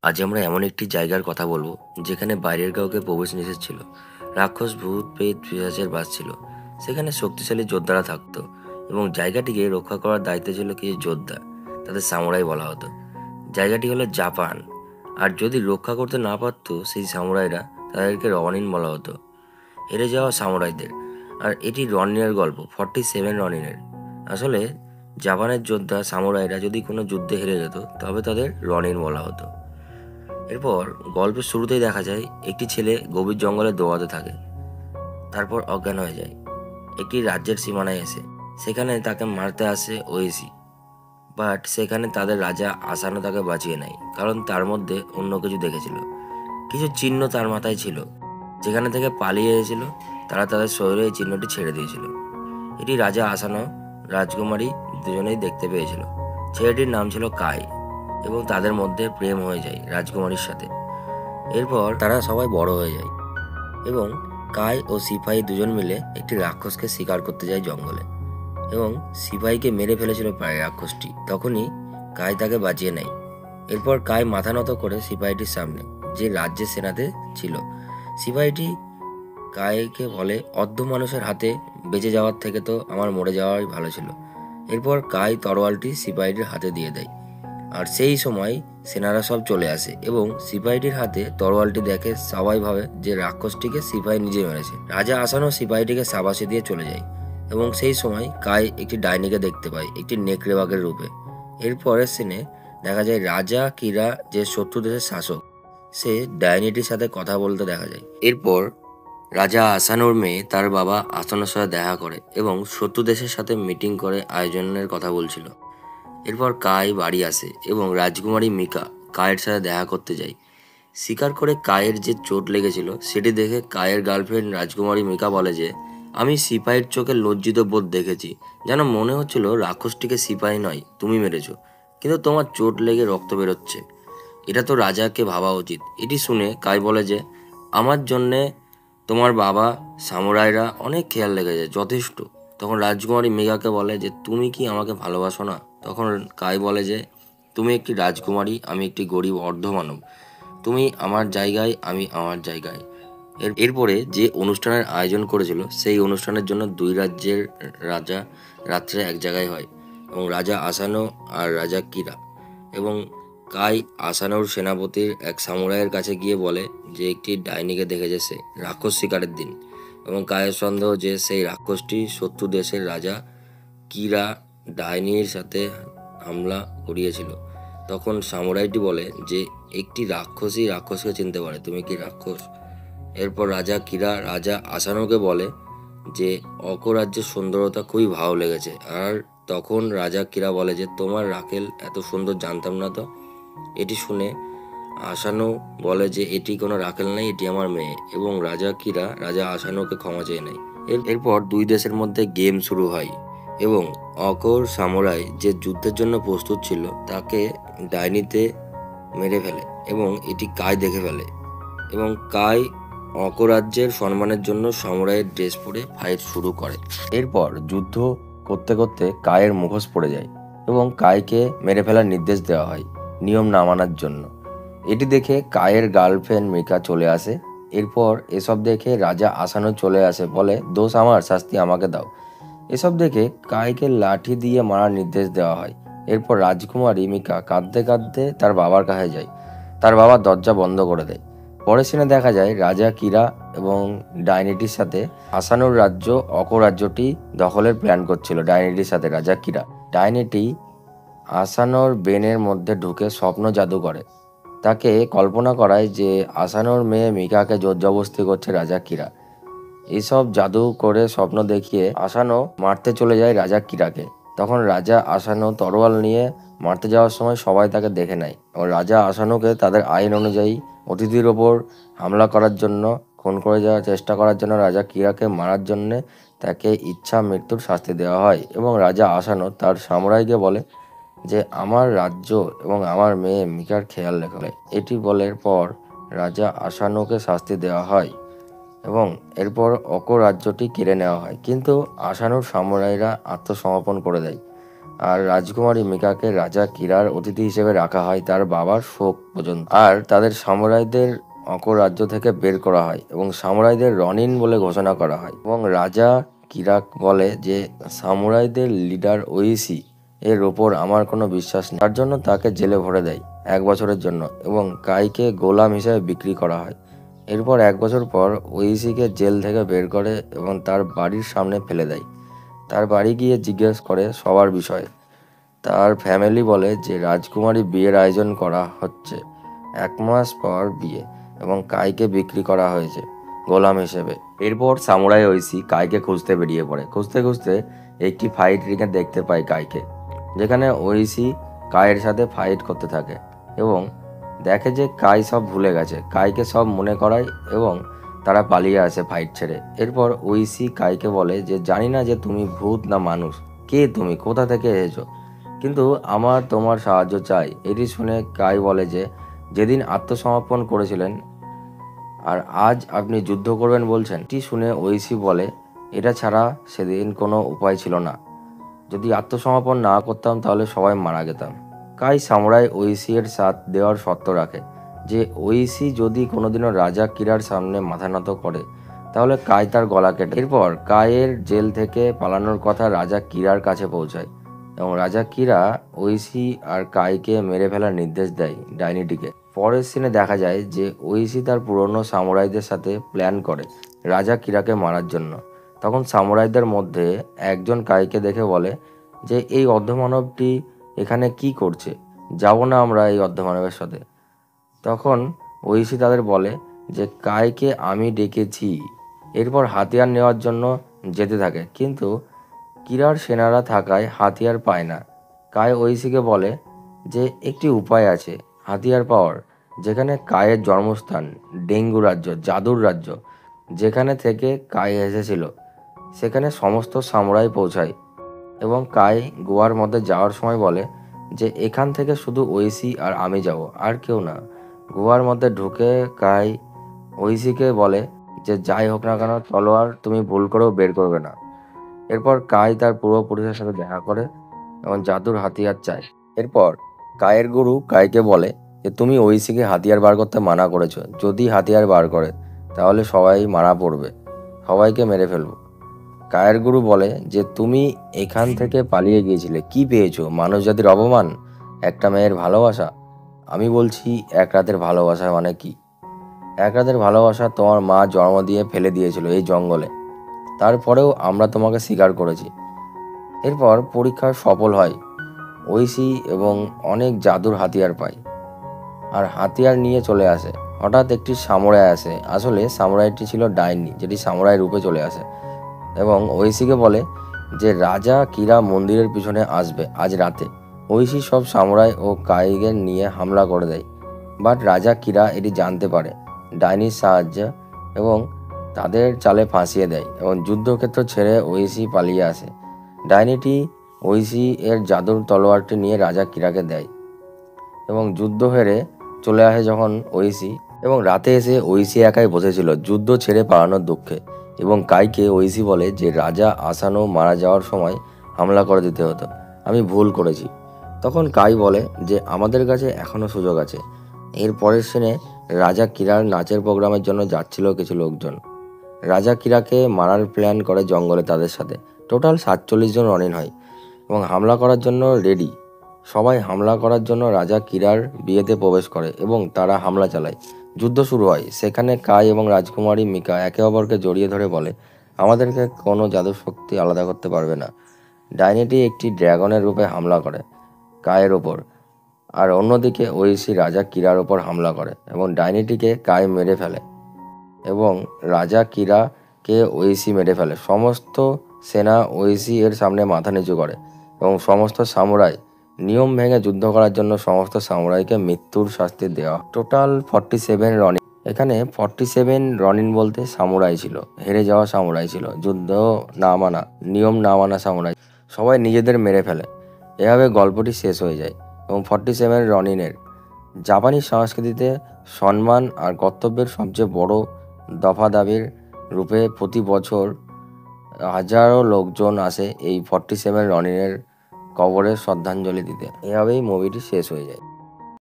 আজ আমরা এমন একটি জায়গার কথা বলবো যেখানে বাইরের কাউকে প্রবেশ নিষেধ ছিল। রাক্ষস, ভূত, প্রেত, পিশাচের বাস ছিল। সেখানে শক্তিশালী যোদ্ধারা থাকতো এবং জায়গাটিকে রক্ষা করার দায়িত্বে ছিল কিছু যোদ্ধা, তাদের সামুরাই বলা হতো। জায়গাটি হলো জাপান। আর যদি রক্ষা করতে না পারতো সেই সামুরাইরা, তাদেরকে রনিন বলা হতো, হেরে যাওয়া সামুরাইদের। আর এটি রনিনের গল্প, 47 রনিনের। আসলে জাপানের যোদ্ধা সামুরাইরা যদি কোনো যুদ্ধে হেরে যেত তবে তাদের রনিন বলা হতো। এরপর গল্পের শুরুতেই দেখা যায় একটি ছেলে গভীর জঙ্গলে দৌড়াতে থাকে, তারপর অজ্ঞান হয়ে যায়। একটি রাজ্যের সীমানায় এসে সেখানে তাকে মারতে আসে ওয়েসি, বাট সেখানে তাদের রাজা আসানো তাকে বাঁচিয়ে নেয়, কারণ তার মধ্যে অন্য কিছু দেখেছিল। কিছু চিহ্ন তার মাথায় ছিল, যেখানে থেকে পালিয়ে এসেছিল তারা তাদের শরীরে এই চিহ্নটি ছেড়ে দিয়েছিল। এটি রাজা আসানো, রাজকুমারী দুজনেই দেখতে পেয়েছিল। ছেলেটির নাম ছিল কাই এবং তাদের মধ্যে প্রেম হয়ে যায় রাজকুমারীর সাথে। এরপর তারা সবাই বড় হয়ে যায় এবং কাই ও সিপাহি দুজন মিলে একটি রাক্ষসকে শিকার করতে যায় জঙ্গলে, এবং সিপাহীকে মেরে ফেলেছিল প্রায় রাক্ষসটি। তখনই কাই তাকে বাঁচিয়ে নেয়। এরপর কাই মাথা নত করে সিপাহীটির সামনে, যে রাজ্যের সেনাতে ছিল। সিপাহীটি কাইকে বলে, অর্ধ মানুষের হাতে বেঁচে যাওয়ার থেকে তো আমার মরে যাওয়াই ভালো ছিল। এরপর কাই তরোয়ালটি সিপাহীটির হাতে দিয়ে দেয়। আর সেই সময় সেনারা সব চলে আসে এবং সিপাহীটির হাতে তরোয়ালটি দেখে সবাই ভাবে যে রাক্ষসটিকে সিপাহী নিজে মেরেছে। রাজা আসানো সিপাহীটিকে সাবাসে দিয়ে চলে যায় এবং সেই সময় কাই একটি ডাইনিকে দেখতে পায়, একটি নেকড়ে বাঘের রূপে। এরপরের সিনে দেখা যায় রাজা কিরা, যে শত্রু দেশের শাসক, সে ডাইনিটির সাথে কথা বলতে দেখা যায়। এরপর রাজা আসানোর মেয়ে তার বাবা আসানোর সাথে দেখা করে এবং শত্রু দেশের সাথে মিটিং করে আয়োজনের কথা বলছিল। এরপর কাই বাড়ি আসে এবং রাজকুমারী মিকা কায়ের সাথে দেখা করতে যায়। স্বীকার করে কায়ের যে চোট লেগেছিল সেটি দেখে কায়ের গার্লফ্রেন্ড রাজকুমারী মিকা বলে যে, আমি সিপাহীর চোখে লজ্জিত বোধ দেখেছি, যেন মনে হচ্ছিল রাক্ষসটিকে সিপাহী নয় তুমি মেরেছ, কিন্তু তোমার চোট লেগে রক্ত বেরোচ্ছে। এটা তো রাজাকে ভাবা উচিত। এটি শুনে কাই বলে যে, আমার জন্যে তোমার বাবা সামুরাইরা অনেক খেয়াল লেগেছে, যথেষ্ট। তখন রাজকুমারী মেঘাকে বলে যে, তুমি কি আমাকে ভালোবাসো না? তখন কাই বলে যে, তুমি একটি রাজকুমারী, আমি একটি গরিব অর্ধমানব। তুমি আমার জায়গায়, আমি আমার জায়গায়। এরপরে যে অনুষ্ঠানের আয়োজন করেছিল সেই অনুষ্ঠানের জন্য দুই রাজ্যের রাজা রাত্রে এক জায়গায় হয়, এবং রাজা আসানো আর রাজা কিরা। এবং কাই আসানোর সেনাপতির এক সামুরাইয়ের কাছে গিয়ে বলে যে একটি ডাইনিকে দেখেছে সে রাক্ষস শিকারের দিন, এবং কায়ের সন্দেহ যে সেই রাক্ষসটি শত্রু দেশের রাজা কিরা ডাইনির সাথে হামলা করিয়েছিল। তখন সামুরাইটি বলে যে একটি রাক্ষসই রাক্ষসকে চিনতে পারে, তুমি কি রাক্ষস? এরপর রাজা কিরা রাজা আসানোকে বলে যে অকরাজ্যের সুন্দরতা খুবই ভালো লেগেছে। আর তখন রাজা কিরা বলে যে, তোমার রাখেল এত সুন্দর জানতাম না তো। এটি শুনে আসানো বলে যে এটি কোনো রাখেল নাই, এটি আমার মেয়ে, এবং রাজা কিরা রাজা আসানোকে ক্ষমা চেয়ে নেয়। এরপর দুই দেশের মধ্যে গেম শুরু হয় এবং অকর সামুরাই যে যুদ্ধের জন্য প্রস্তুত ছিল তাকে ডাইনিতে মেরে ফেলে, এবং এটি কাই দেখে ফেলে। এবং কাই অকরাজ্যের সম্মানের জন্য সামুরাইয়ের ড্রেস পরে ফাইট শুরু করে। এরপর যুদ্ধ করতে করতে কায়ের মুখোশ পড়ে যায় এবং কাইকে মেরে ফেলার নির্দেশ দেওয়া হয় নিয়ম না মানার জন্য। এটি দেখে কায়ের গার্লফ্রেন্ড মিকা চলে আসে। এরপর এসব দেখে রাজা আসানো চলে আসে, বলে দোষ আমার, শাস্তি আমাকে দাও। এসব দেখে কাইকে লাঠি দিয়ে মারার নির্দেশ দেওয়া হয়। এরপর রাজকুমারী মিকা কাঁদতে কাঁদতে তার বাবার কাছে যায়। তার বাবা দরজা বন্ধ করে দেয়। পরের সিনে দেখা যায় রাজা কিরা এবং ডাইনিটির সাথে আসানোর রাজ্য অকরাজ্যটি দখলের প্ল্যান করছিল। ডাইনিটির সাথে রাজা কিরা, ডাইনিটি আসানোর ব্রেনের মধ্যে ঢুকে স্বপ্ন জাদু করে। তাকে কল্পনা করায় যে আসানোর মেয়ে মিকাকে জোরজবস্তি করছে রাজা কিরা। এইসব জাদু করে স্বপ্ন দেখিয়ে আসানো মারতে চলে যায় রাজা কিরাকে। তখন রাজা আসানো তরোয়াল নিয়ে মারতে যাওয়ার সময় সবাই তাকে দেখে নেয়, এবং রাজা আসানোকে তাদের আইন অনুযায়ী অতিথির ওপর হামলা করার জন্য, খুন করে যাওয়ার চেষ্টা করার জন্য রাজা কিরাকে মারার জন্য তাকে ইচ্ছা মৃত্যুর শাস্তি দেওয়া হয়। এবং রাজা আসানো তার সামুরাইকে বলে যে আমার রাজ্য এবং আমার মেয়ে মিকার খেয়াল রাখবে। এটি বলার পর রাজা আসানোকে শাস্তি দেওয়া হয় এবং এরপর অকরাজ্যটি কেড়ে নেওয়া হয়, কিন্তু আসানোর সামুরাইরা আত্মসমর্পণ করে দেয়। আর রাজকুমারী মিকাকে রাজা কিরার অতিথি হিসেবে রাখা হয় তার বাবার শোক পর্যন্ত। আর তাদের সামুরাইদের অঙ্গরাজ্য থেকে বের করা হয় এবং সামুরাইদের রনিন বলে ঘোষণা করা হয়। এবং রাজা কিরাক বলে যে সামুরাইদের লিডার ওইসি এর ওপর আমার কোনো বিশ্বাস নেই। তার জন্য তাকে জেলে ভরে দেয় 1 বছরের জন্য এবং কাইকে গোলাম হিসেবে বিক্রি করা হয়। এরপর 1 বছর পর ওইসিকে জেল থেকে বের করে এবং তার বাড়ির সামনে ফেলে দেয়। তার বাড়ি গিয়ে জিজ্ঞেস করে সবার বিষয়ে। তার ফ্যামিলি বলে যে রাজকুমারী বিয়ের আয়োজন করা হচ্ছে। 1 মাস পর বিয়ে এবং কাইকে বিক্রি করা হয়েছে গোলাম হিসেবে। এরপর সামুরাই ওইসি কাইকে খুঁজতে বেরিয়ে পড়ে। খুঁজতে খুঁজতে একটি ফাইট রিংয়ে দেখতে পায় কাইকে, যেখানে ওইসি কাইয়ের সাথে ফাইট করতে থাকে এবং দেখে যে কাই সব ভুলে গেছে। কাইকে সব মনে করায় এবং তারা পালিয়ে আসে ফাইট ছেড়ে। এরপর ওইসি কাইকে বলে যে জানি না যে তুমি ভূত না মানুষ, কে তুমি, কোথা থেকে এসেছো, কিন্তু আমার তোমার সাহায্য চাই। এটি শুনে কাই বলে যে যেদিন আত্মসমর্পণ করেছিলেন আর আজ আপনি যুদ্ধ করবেন বলছেন। এটি শুনে ওইসি বলে এটা ছাড়া সেদিন কোনো উপায় ছিল না, যদি আত্মসমর্পণ না করতাম তাহলে সবাই মারা যেতাম। কাই সামুরাই ওইসি এর সাথ দেওয়ার শর্ত রাখে যে ওইসি যদি কোনোদিনও রাজা কিরার সামনে মাথা নত করে তাহলে কাই তার গলা কেটে। এরপর কাইয়ের জেল থেকে পালানোর কথা রাজা কিরার কাছে পৌঁছায় এবং রাজা কিরা ওইসি আর কাইকে মেরে ফেলার নির্দেশ দেয় ডাইনিটিকে। পরের সিনে দেখা যায় যে ওইসি তার পুরনো সামুরাইদের সাথে প্ল্যান করে রাজা কিরাকে মারার জন্য। তখন সামুরাইদের মধ্যে একজন কাইকে দেখে বলে যে এই অর্ধমানবটি এখানে কি করছে, যাব না আমরা এই অর্ধমানবের সাথে। তখন ওইসি তাদের বলে যে কাইকে আমি ডেকেছি। এরপর হাতিয়ার নেওয়ার জন্য যেতে থাকে, কিন্তু কিরার সেনারা থাকায় হাতিয়ার পায় না। কাই ওইসিকে বলে যে একটি উপায় আছে হাতিয়ার পাওয়ার, যেখানে কায়ের জন্মস্থান ডেঙ্গু রাজ্য, জাদুর রাজ্য, যেখানে থেকে কাই এসেছিল, সেখানে সমস্ত সামুরাই পৌঁছায়। এবং কাই গোয়ার মধ্যে যাওয়ার সময় বলে যে এখান থেকে শুধু ওইসি আর আমি যাব, আর কেউ না। গোয়ার মধ্যে ঢুকে কাই ওইসিকে বলে যে যাই হোক না কেন তলোয়ার তুমি ভুল করেও বের করবে না। এরপর কাই তার পূর্বপুরুষের সাথে দেখা করে এবং জাদুর হাতিয়ার চায়। এরপর কায়ের গুরু কাইকে বলে যে তুমি ওইসিকে হাতিয়ার বার করতে মানা করেছো, যদি হাতিয়ার বার করে তাহলে সবাই মারা পড়বে, সবাইকে মেরে ফেলবো। কায়ের গুরু বলে যে তুমি এখান থেকে পালিয়ে গিয়েছিলে, কি পেয়েছো? মানুষ জাতির অপমান, একটা মেয়ের ভালোবাসা। আমি বলছি এক রাতের ভালোবাসা মানে কি? এক রাতের ভালোবাসা তোমার মা জন্ম দিয়ে ফেলে দিয়েছিল এই জঙ্গলে, তারপরেও আমরা তোমাকে স্বীকার করেছি। এরপর পরীক্ষা সফল হয় ঐশী এবং অনেক জাদুর হাতিয়ার পায় আর হাতিয়ার নিয়ে চলে আসে। হঠাৎ একটি সামুরাই আসে, আসলে সামুরাইটি ছিল ডাইনি, যেটি সামুরাই রূপে চলে আসে এবং ঐশীকে বলে যে রাজা কিরা মন্দিরের পিছনে আসবে আজ রাতে। ঐশী সব সামুরাই ও কাইগের নিয়ে হামলা করে দেয়, বাট রাজা কিরা এটি জানতে পারে ডাইনির সাহায্যে এবং তাদের চালে ফাঁসিয়ে দেয় এবং যুদ্ধক্ষেত্র ছেড়ে ঐশী পালিয়ে আসে। ডাইনিটি ঐশী এর জাদুর তলোয়ারটি নিয়ে রাজা কিরাকে দেয় এবং যুদ্ধ হেরে চলে আসে যখন ঐশী, এবং রাতে এসে ঐশী একাই বসেছিল যুদ্ধ ছেড়ে পালানোর দুঃখে। এবং কাইকে ঐশী বলে যে রাজা আসানো মারা যাওয়ার সময় হামলা করে দিতে হতো, আমি ভুল করেছি। তখন কাই বলে যে আমাদের কাছে এখনও সুযোগ আছে। এর পরের সিনে রাজা কিরার নাচের প্রোগ্রামের জন্য যাচ্ছিল কিছু লোকজন। রাজা কিরাকে মারার প্ল্যান করে জঙ্গলে তাদের সাথে। টোটাল 47 জন রনিন হয় এবং হামলা করার জন্য রেডি। সবাই হামলা করার জন্য রাজা কিরার বিয়েতে প্রবেশ করে এবং তারা হামলা চালায়। যুদ্ধ শুরু হয়। সেখানে কাই এবং রাজকুমারী মিকা একে অপরকে জড়িয়ে ধরে বলে আমাদেরকে কোনো জাদুর শক্তি আলাদা করতে পারবে না। ডাইনিটি একটি ড্রাগনের রূপে হামলা করে কায়ের ওপর, আর অন্যদিকে ঐশী রাজা কিরার ওপর হামলা করে এবং ডাইনিটিকে কাই মেরে ফেলে এবং রাজা কিরাকে ঐশী মেরে ফেলে। সমস্ত সেনা ঐশী এর সামনে মাথা নিচু করে এবং সমস্ত সামুরাই নিয়ম ভেঙে যুদ্ধ করার জন্য সমস্ত সামুরাইকে মৃত্যুর শাস্তি দেওয়া। Total 47 Ronin. এখানে 47 রনিন বলতে সামুরাই ছিল, হেরে যাওয়া সামুরাই ছিল, যুদ্ধ না মানা, নিয়ম না মানা সামুরাই, সবাই নিজেদের মেরে ফেলে। এভাবে গল্পটি শেষ হয়ে যায় এবং 47 রনিনের জাপানি সংস্কৃতিতে সম্মান আর কর্তব্যের সবচেয়ে বড় দফা দাবির রূপে প্রতি বছর হাজারো লোকজন আসে এই 47 রনিনের কবরে শ্রদ্ধাঞ্জলি দিতে। এভাবেই মুভিটি শেষ হয়ে যায়।